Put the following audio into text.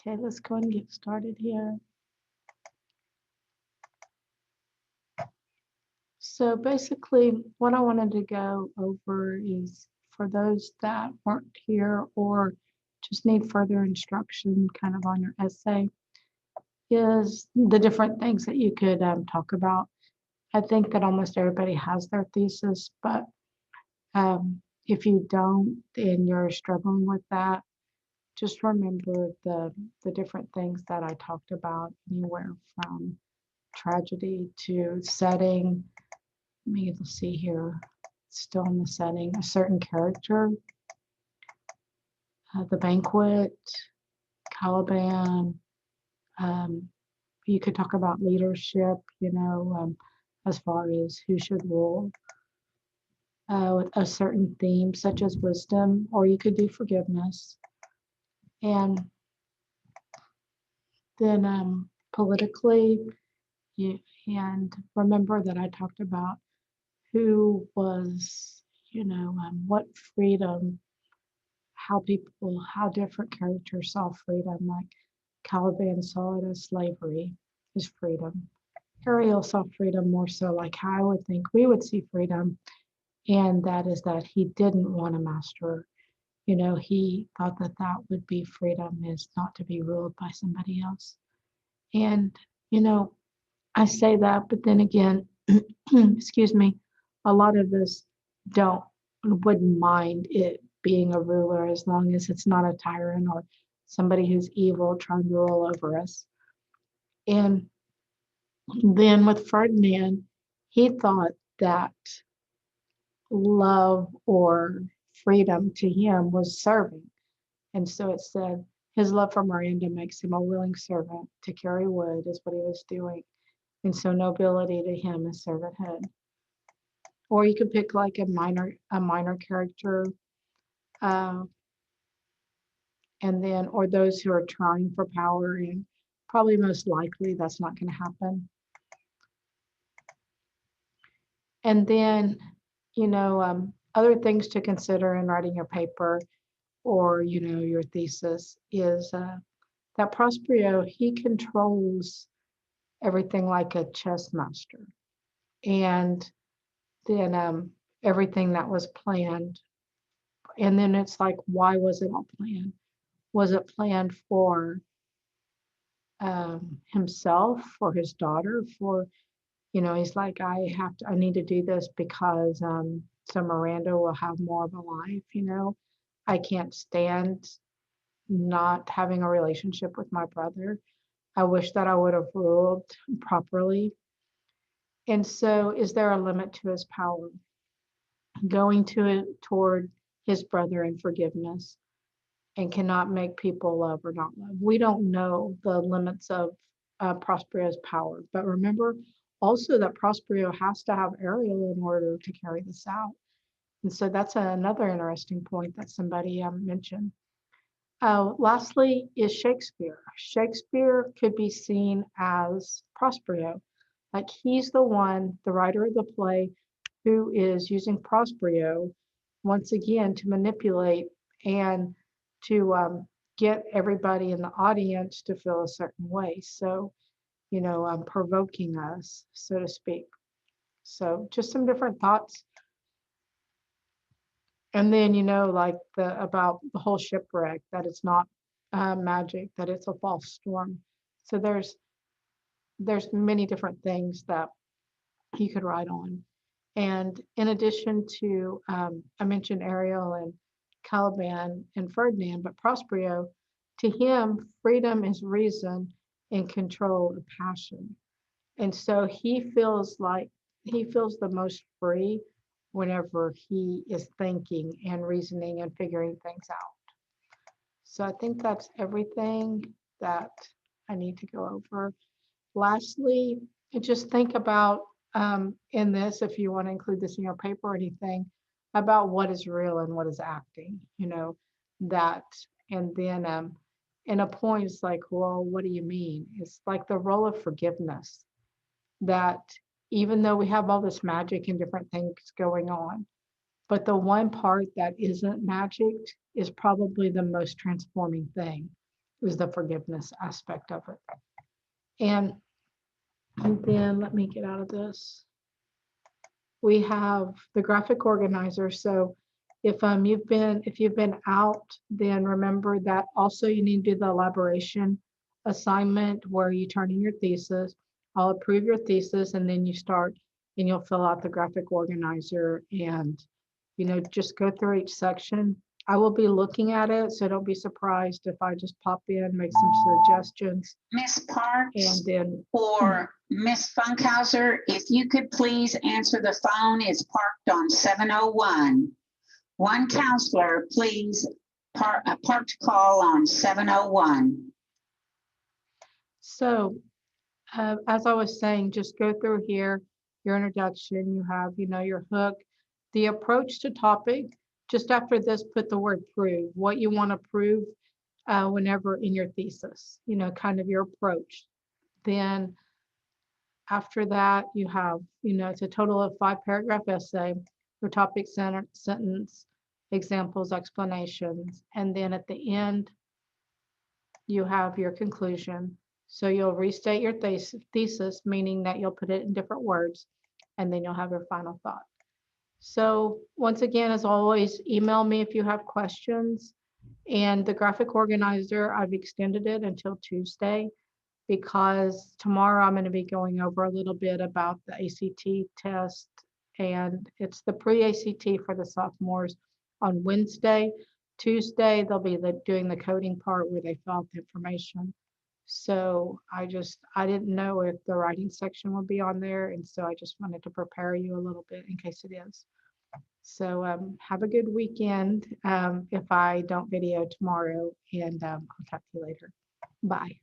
Okay, let's go and get started here. So basically, what I wanted to go over is for those that weren't here or just need further instruction kind of on your essay, is the different things that you could talk about. I think that almost everybody has their thesis, but if you don't and you're struggling with that, just remember the different things that I talked about, anywhere from tragedy to setting. Let me see here. Still in the setting, a certain character, the banquet, Caliban. Um, you could talk about leadership, as far as who should rule, with a certain theme such as wisdom, or you could do forgiveness. And then politically, you, and remember that I talked about who was, what freedom, how different characters saw freedom. Like Caliban saw it as slavery, as freedom. Ariel saw freedom more so like how I would think we would see freedom, and that is that he didn't want a master. He thought that that would be freedom, is not to be ruled by somebody else. And, you know, I say that, but then again, excuse me, a lot of us don't wouldn't mind it being a ruler as long as it's not a tyrant or somebody who's evil trying to rule over us. And then with Ferdinand, he thought that love or freedom to him was serving. And so it said, his love for Miranda makes him a willing servant to carry wood, is what he was doing. And so nobility to him is servanthood. Or you could pick like a minor character, uh, and then or those who are trying for power, and probably most likely that's not going to happen. And then, other things to consider in writing your paper or your thesis is that Prospero, he controls everything like a chess master, and then everything that was planned. And then it's like, why was it all planned? Was it planned for himself, for his daughter, for, he's like, I need to do this because so Miranda will have more of a life. I can't stand not having a relationship with my brother. I wish that I would have ruled properly. And so, is there a limit to his power? Going to it toward his brother in forgiveness, and cannot make people love or not love. We don't know the limits of Prospero's power, but remember also that Prospero has to have Ariel in order to carry this out. And so that's another interesting point that somebody mentioned. Lastly, is Shakespeare. Shakespeare could be seen as Prospero, like he's the one, the writer of the play, who is using Prospero once again to manipulate and to get everybody in the audience to feel a certain way. So, provoking us, so to speak. So, just some different thoughts. And then, like the about the whole shipwreck, that it's not magic, that it's a false storm. So there's many different things that you could write on. And in addition to, I mentioned Ariel and Caliban and Ferdinand, but Prospero, to him, freedom is reason and control of passion. And so he feels the most free whenever he is thinking and reasoning and figuring things out. So I think that's everything that I need to go over. Lastly, just think about in this, if you want to include this in your paper or anything, about what is real and what is acting, that. And then in a point, it's like, well, what do you mean? It's like the role of forgiveness, that even though we have all this magic and different things going on, but the one part that isn't magic is probably the most transforming thing. is the forgiveness aspect of it. And then let me get out of this. We have the graphic organizer. So if you've been out, then remember that also you need to do the elaboration assignment where you turn in your thesis. I'll approve your thesis and then you start and you'll fill out the graphic organizer and just go through each section. I will be looking at it, so don't be surprised if I just pop in, make some suggestions, Miss Parks and then or Miss Funkhauser, if you could please answer the phone, it's parked on 701. One counselor, please, parked call on 701. so as I was saying, just go through here, your introduction, you have, your hook, the approach to topic. Just after this, put the word prove, what you want to prove whenever in your thesis, kind of your approach. Then after that, you have, it's a total of 5-paragraph essay, your topic sentence, examples, explanations. And then at the end, you have your conclusion. So you'll restate your thesis, meaning that you'll put it in different words, and then you'll have your final thought. So once again, as always, email me if you have questions. And the graphic organizer, I've extended it until Tuesday because tomorrow I'm going to be going over a little bit about the ACT test, and it's the pre-ACT for the sophomores on Wednesday. Tuesday, they'll be doing the coding part where they fill out the information. So I didn't know if the writing section would be on there, and so I just wanted to prepare you a little bit in case it is. So have a good weekend if I don't video tomorrow, and I'll talk to you later. Bye.